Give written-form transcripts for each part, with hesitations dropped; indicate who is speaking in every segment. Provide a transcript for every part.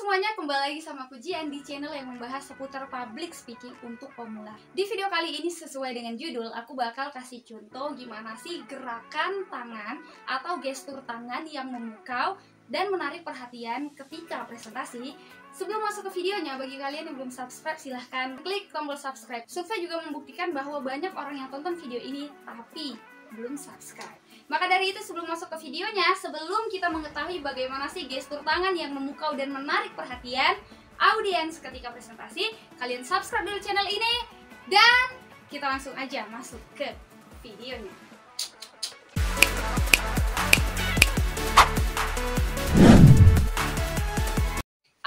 Speaker 1: semuanya, kembali lagi sama aku Jian di channel yang membahas seputar public speaking untuk pemula. Di video kali ini sesuai dengan judul, aku bakal kasih contoh gimana sih gerakan tangan atau gestur tangan yang memukau dan menarik perhatian ketika presentasi. Sebelum masuk ke videonya, bagi kalian yang belum subscribe, silahkan klik tombol subscribe. Survei juga membuktikan bahwa banyak orang yang tonton video ini tapi belum subscribe. Maka dari itu, sebelum masuk ke videonya, sebelum kita mengetahui bagaimana sih gestur tangan yang memukau dan menarik perhatian audiens ketika presentasi, kalian subscribe dulu channel ini dan kita langsung aja masuk ke videonya.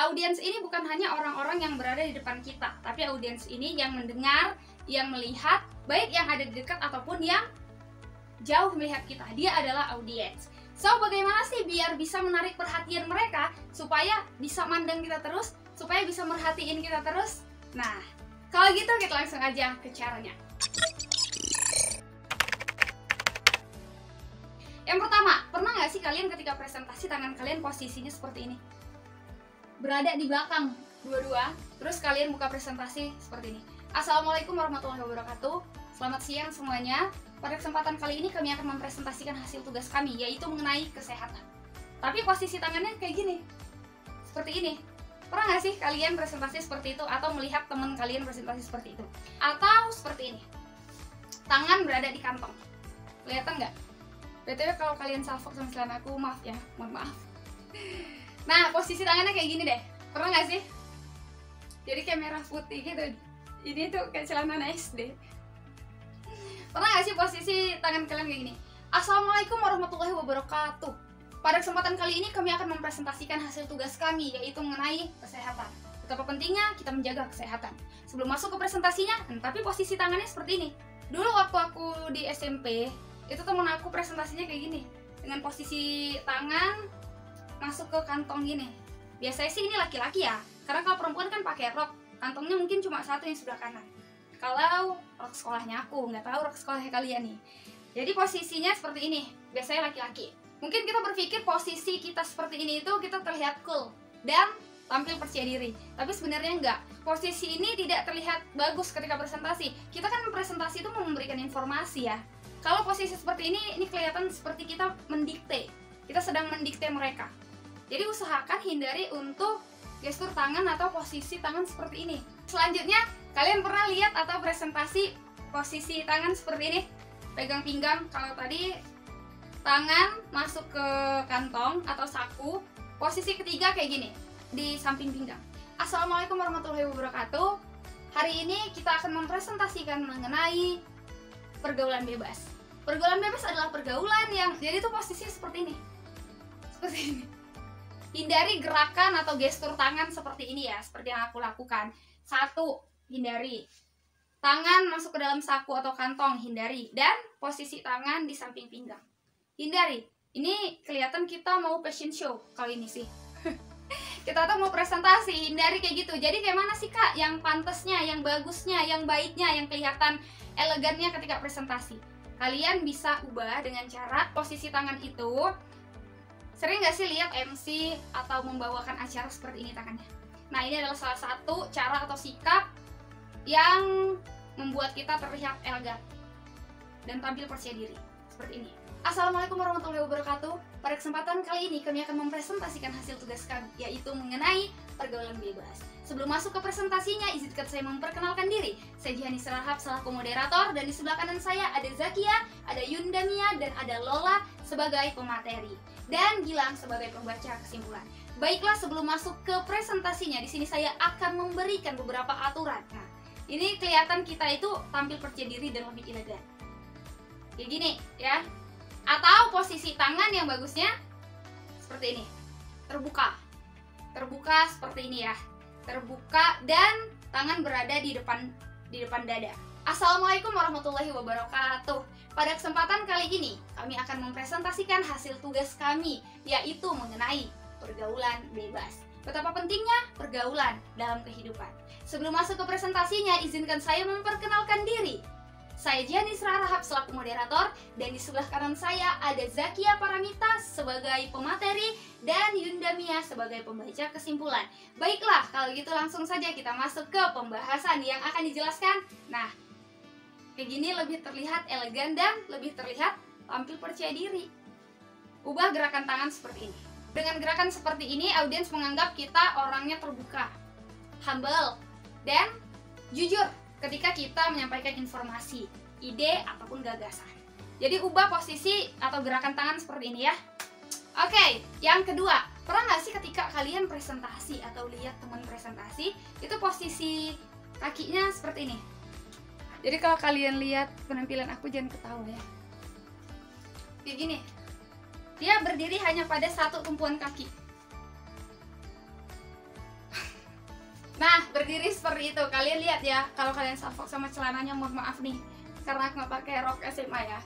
Speaker 1: Audiens ini bukan hanya orang-orang yang berada di depan kita, tapi audiens ini yang mendengar, yang melihat, baik yang ada di dekat ataupun yang jauh melihat kita. Dia adalah audiens. So, bagaimana sih biar bisa menarik perhatian mereka, supaya bisa mandang kita terus, supaya bisa merhatiin kita terus? Nah, kalau gitu kita langsung aja ke caranya. Yang pertama, pernah nggak sih kalian ketika presentasi tangan kalian posisinya seperti ini? Berada di belakang dua-dua, terus kalian buka presentasi seperti ini. Assalamualaikum warahmatullahi wabarakatuh. Selamat siang semuanya. Pada kesempatan kali ini kami akan mempresentasikan hasil tugas kami, yaitu mengenai kesehatan. Tapi posisi tangannya kayak gini, seperti ini. Pernah nggak sih kalian presentasi seperti itu, atau melihat teman kalian presentasi seperti itu? Atau seperti ini, tangan berada di kantong. Kelihatan nggak? BTW kalau kalian salfok sama celana aku, maaf ya, mohon maaf. Nah, posisi tangannya kayak gini deh. Pernah nggak sih? Jadi kayak merah putih gitu. Ini tuh kayak celana SD. Pernah gak sih posisi tangan kalian kayak gini? Assalamualaikum warahmatullahi wabarakatuh. Pada kesempatan kali ini kami akan mempresentasikan hasil tugas kami, yaitu mengenai kesehatan. Betapa pentingnya kita menjaga kesehatan. Sebelum masuk ke presentasinya, tapi posisi tangannya seperti ini. Dulu waktu aku di SMP, itu temen aku presentasinya kayak gini, dengan posisi tangan masuk ke kantong gini. Biasanya sih ini laki-laki ya, karena kalau perempuan kan pakai rok, kantongnya mungkin cuma satu yang sebelah kanan. Kalau rok sekolahnya aku, nggak tahu rok sekolahnya kalian nih. Jadi posisinya seperti ini, biasanya laki-laki. Mungkin kita berpikir posisi kita seperti ini itu kita terlihat cool dan tampil percaya diri. Tapi sebenarnya enggak. Posisi ini tidak terlihat bagus ketika presentasi. Kita kan presentasi itu mau memberikan informasi ya. Kalau posisi seperti ini kelihatan seperti kita mendikte. Kita sedang mendikte mereka. Jadi usahakan hindari untuk gestur tangan atau posisi tangan seperti ini. Selanjutnya, kalian pernah lihat atau presentasi posisi tangan seperti ini? Pegang pinggang. Kalau tadi tangan masuk ke kantong atau saku, posisi ketiga kayak gini, di samping pinggang. Assalamualaikum warahmatullahi wabarakatuh. Hari ini kita akan mempresentasikan mengenai pergaulan bebas. Pergaulan bebas adalah pergaulan yang jadi tuh posisi seperti ini. Seperti ini. Hindari gerakan atau gestur tangan seperti ini ya, seperti yang aku lakukan. 1, hindari. Tangan masuk ke dalam saku atau kantong, hindari. Dan posisi tangan di samping pinggang, hindari. Ini kelihatan kita mau fashion show kali ini sih. Kita tuh mau presentasi, hindari kayak gitu. Jadi kayak mana sih kak yang pantesnya, yang bagusnya, yang baiknya, yang kelihatan elegannya ketika presentasi? Kalian bisa ubah dengan cara posisi tangan itu. Sering gak sih lihat MC atau membawakan acara seperti ini tangannya? Nah, ini adalah salah satu cara atau sikap yang membuat kita terlihat elegan dan tampil percaya diri. Seperti ini. Assalamualaikum warahmatullahi wabarakatuh. Pada kesempatan kali ini kami akan mempresentasikan hasil tugas kami, yaitu mengenai pergaulan bebas. Sebelum masuk ke presentasinya, izinkan saya memperkenalkan diri. Saya Jihani Serahap, selaku moderator, dan di sebelah kanan saya ada Zakia, ada Yundamia, dan ada Lola sebagai pemateri, dan Gilang sebagai pembaca kesimpulan. Baiklah, sebelum masuk ke presentasinya, di sini saya akan memberikan beberapa aturan. Nah, ini kelihatan kita itu tampil percaya diri dan lebih elegan. Kayak gini, ya. Atau posisi tangan yang bagusnya seperti ini. Terbuka. Terbuka seperti ini ya. Terbuka dan tangan berada di depan dada. Assalamualaikum warahmatullahi wabarakatuh. Pada kesempatan kali ini, kami akan mempresentasikan hasil tugas kami, yaitu mengenai pergaulan bebas. Betapa pentingnya pergaulan dalam kehidupan. Sebelum masuk ke presentasinya, izinkan saya memperkenalkan diri. Saya Janisra Rahab selaku moderator, dan di sebelah kanan saya ada Zakia Paramita sebagai pemateri dan Yunda Mia sebagai pembaca kesimpulan. Baiklah, kalau gitu langsung saja kita masuk ke pembahasan yang akan dijelaskan. Nah, kayak gini lebih terlihat elegan dan lebih terlihat tampil percaya diri. Ubah gerakan tangan seperti ini. Dengan gerakan seperti ini, audiens menganggap kita orangnya terbuka, humble, dan jujur ketika kita menyampaikan informasi, ide, ataupun gagasan. Jadi ubah posisi atau gerakan tangan seperti ini ya. Oke, yang kedua, pernah nggak sih ketika kalian presentasi atau lihat teman presentasi, itu posisi kakinya seperti ini? Jadi kalau kalian lihat penampilan aku, jangan ketawa ya. Kayak gini. Dia berdiri hanya pada satu tumpuan kaki. Nah, berdiri seperti itu. Kalian lihat ya, kalau kalian salfok sama celananya, mohon maaf nih, karena aku nggak pakai rok SMA ya.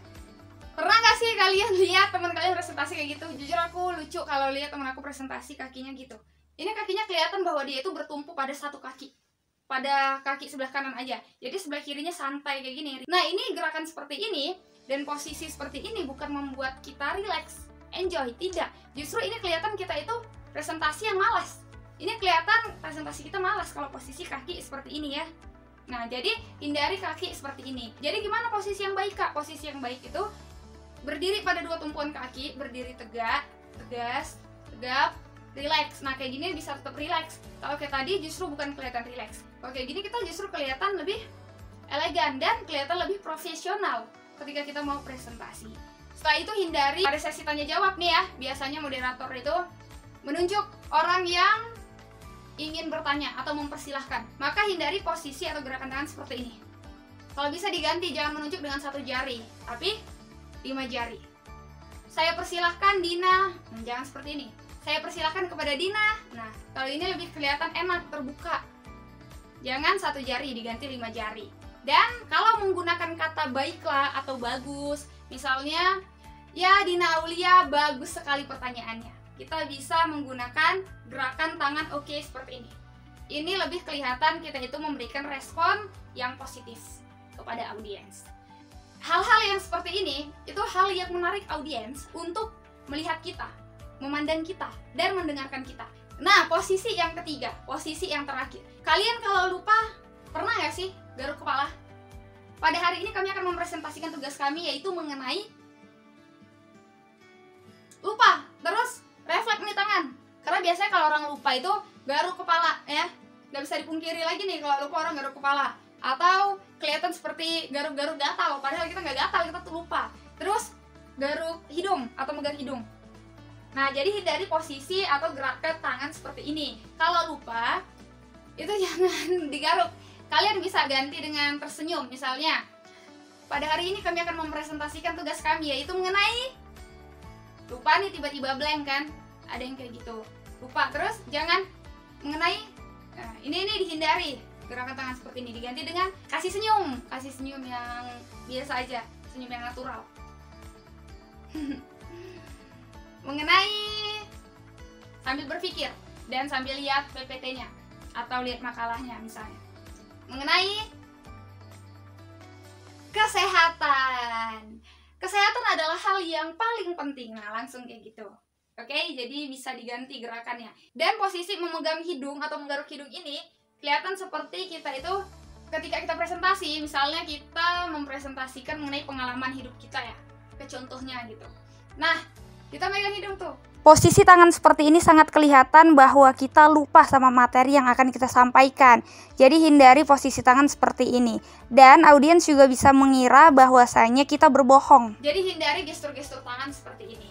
Speaker 1: Pernah nggak sih kalian lihat teman kalian presentasi kayak gitu? Jujur aku lucu kalau lihat teman aku presentasi kakinya gitu. Ini kakinya kelihatan bahwa dia itu bertumpu pada satu kaki, pada kaki sebelah kanan aja. Jadi sebelah kirinya santai kayak gini. Nah, ini gerakan seperti ini dan posisi seperti ini bukan membuat kita relax, enjoy, tidak. Justru ini kelihatan kita itu presentasi yang malas. Ini kelihatan presentasi kita malas kalau posisi kaki seperti ini ya. Nah, jadi hindari kaki seperti ini. Jadi gimana posisi yang baik, Kak? Posisi yang baik itu berdiri pada dua tumpuan kaki, berdiri tegak, tegas, tegap, relax. Nah, kayak gini bisa tetap relax. Kalau kayak tadi justru bukan kelihatan relax. Kalau kayak gini kita justru kelihatan lebih elegan dan kelihatan lebih profesional ketika kita mau presentasi. Setelah itu hindari pada sesi tanya jawab nih ya. Biasanya moderator itu menunjuk orang yang ingin bertanya atau mempersilahkan. Maka hindari posisi atau gerakan tangan seperti ini. Kalau bisa diganti, jangan menunjuk dengan satu jari, tapi 5 jari. Saya persilahkan Dina. Nah, jangan seperti ini. Saya persilahkan kepada Dina. Nah, kalau ini lebih kelihatan enak, terbuka. Jangan satu jari, diganti 5 jari. Dan kalau menggunakan kata baiklah atau bagus, misalnya, ya Dina Aulia, bagus sekali pertanyaannya. Kita bisa menggunakan gerakan tangan oke seperti ini. Ini lebih kelihatan kita itu memberikan respon yang positif kepada audiens. Hal-hal yang seperti ini, itu hal yang menarik audiens untuk melihat kita, memandang kita, dan mendengarkan kita. Nah, posisi yang ketiga, posisi yang terakhir. Kalian kalau lupa, pernah nggak sih garuk kepala? Pada hari ini kami akan mempresentasikan tugas kami, yaitu mengenai lupa, terus refleks nih tangan. Karena biasanya kalau orang lupa itu garuk kepala ya. Nggak bisa dipungkiri lagi nih kalau lupa orang garuk kepala. Atau kelihatan seperti garuk-garuk gatal, padahal kita nggak gatal, kita tuh lupa. Terus garuk hidung atau megang hidung. Nah, jadi hindari posisi atau gerakan tangan seperti ini. Kalau lupa, itu jangan digaruk. Kalian bisa ganti dengan tersenyum. Misalnya, pada hari ini kami akan mempresentasikan tugas kami, yaitu mengenai lupa nih, tiba-tiba blank kan, ada yang kayak gitu, lupa. Terus jangan mengenai, nah, ini dihindari gerakan tangan seperti ini, diganti dengan kasih senyum yang biasa aja, senyum yang natural. Mengenai sambil berpikir dan sambil lihat PPT-nya atau lihat makalahnya misalnya. Mengenai kesehatan. Kesehatan adalah hal yang paling penting. Nah, langsung kayak gitu. Oke, jadi bisa diganti gerakannya. Dan posisi memegang hidung atau menggaruk hidung ini kelihatan seperti kita itu ketika kita presentasi, misalnya kita mempresentasikan mengenai pengalaman hidup kita ya, ke contohnya gitu. Nah, kita megang hidung tuh. Posisi tangan seperti ini sangat kelihatan bahwa kita lupa sama materi yang akan kita sampaikan. Jadi hindari posisi tangan seperti ini. Dan audiens juga bisa mengira bahwasanya kita berbohong. Jadi hindari gestur-gestur tangan seperti ini.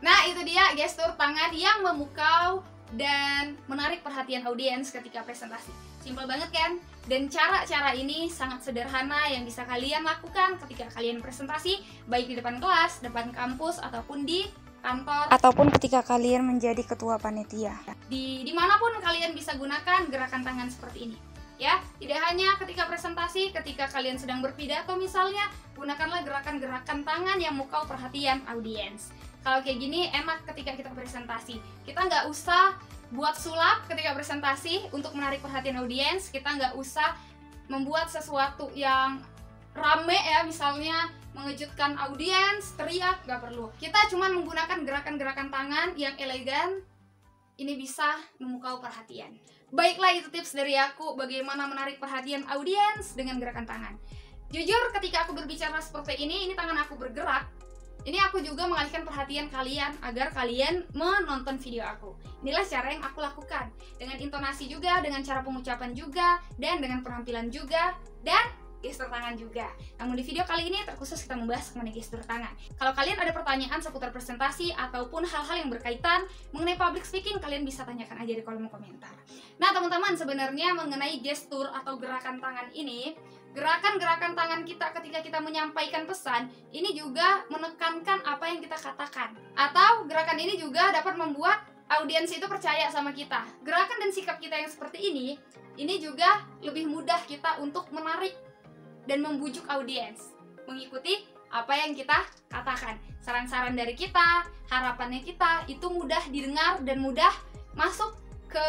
Speaker 1: Nah, itu dia gestur tangan yang memukau dan menarik perhatian audiens ketika presentasi. Simpel banget kan? Dan cara-cara ini sangat sederhana yang bisa kalian lakukan ketika kalian presentasi, baik di depan kelas, depan kampus, ataupun di kantor, ataupun ketika kalian menjadi ketua panitia. Dimanapun kalian bisa gunakan gerakan tangan seperti ini. Ya, tidak hanya ketika presentasi, ketika kalian sedang berpidato misalnya, gunakanlah gerakan-gerakan tangan yang memukau perhatian audiens. Kalau kayak gini enak ketika kita presentasi. Kita nggak usah buat sulap ketika presentasi untuk menarik perhatian audiens. Kita nggak usah membuat sesuatu yang rame ya, misalnya mengejutkan audiens, teriak, gak perlu. Kita cuma menggunakan gerakan-gerakan tangan yang elegan, ini bisa memukau perhatian. Baiklah, itu tips dari aku bagaimana menarik perhatian audiens dengan gerakan tangan. Jujur, ketika aku berbicara seperti ini tangan aku bergerak. Ini aku juga mengalihkan perhatian kalian agar kalian menonton video aku. Inilah cara yang aku lakukan. Dengan intonasi juga, dengan cara pengucapan juga, dan dengan penampilan juga, dan gestur tangan juga. Namun di video kali ini terkhusus kita membahas mengenai gestur tangan. Kalau kalian ada pertanyaan seputar presentasi ataupun hal-hal yang berkaitan mengenai public speaking, kalian bisa tanyakan aja di kolom komentar. Nah teman-teman, sebenarnya mengenai gestur atau gerakan tangan ini, gerakan-gerakan tangan kita ketika kita menyampaikan pesan, ini juga menekankan apa yang kita katakan. Atau gerakan ini juga dapat membuat audiens itu percaya sama kita. Gerakan dan sikap kita yang seperti ini juga lebih mudah kita untuk menarik dan membujuk audiens mengikuti apa yang kita katakan. Saran-saran dari kita, harapannya kita itu mudah didengar dan mudah masuk ke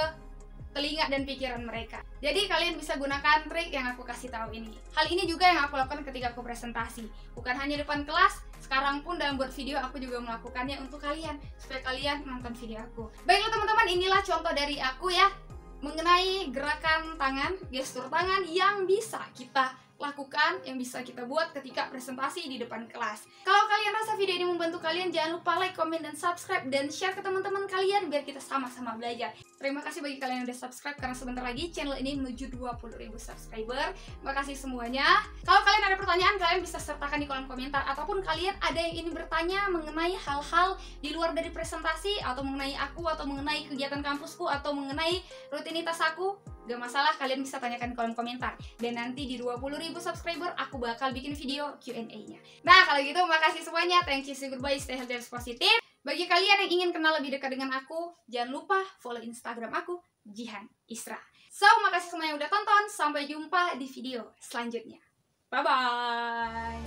Speaker 1: telinga dan pikiran mereka. Jadi kalian bisa gunakan trik yang aku kasih tahu ini. Hal ini juga yang aku lakukan ketika aku presentasi. Bukan hanya depan kelas, sekarang pun dalam buat video aku juga melakukannya untuk kalian, supaya kalian nonton video aku. Baiklah teman-teman, inilah contoh dari aku ya mengenai gerakan tangan, gestur tangan yang bisa kita lakukan, yang bisa kita buat ketika presentasi di depan kelas. Kalau kalian rasa video ini membantu kalian, jangan lupa like, comment, dan subscribe, dan share ke teman-teman kalian biar kita sama-sama belajar. Terima kasih bagi kalian yang udah subscribe, karena sebentar lagi channel ini menuju 20.000 subscriber. Terima kasih semuanya. Kalau kalian ada pertanyaan, kalian bisa sertakan di kolom komentar, ataupun kalian ada yang ingin bertanya mengenai hal-hal di luar dari presentasi, atau mengenai aku, atau mengenai kegiatan kampusku, atau mengenai rutinitas aku, gak masalah, kalian bisa tanyakan di kolom komentar. Dan nanti di 20.000 subscriber aku bakal bikin video Q&A-nya. Nah, kalau gitu makasih semuanya. Thank you, see you, goodbye, stay healthy, stay positive. Bagi kalian yang ingin kenal lebih dekat dengan aku, jangan lupa follow Instagram aku, Jihan Isra. So, makasih semuanya yang udah tonton. Sampai jumpa di video selanjutnya. Bye-bye.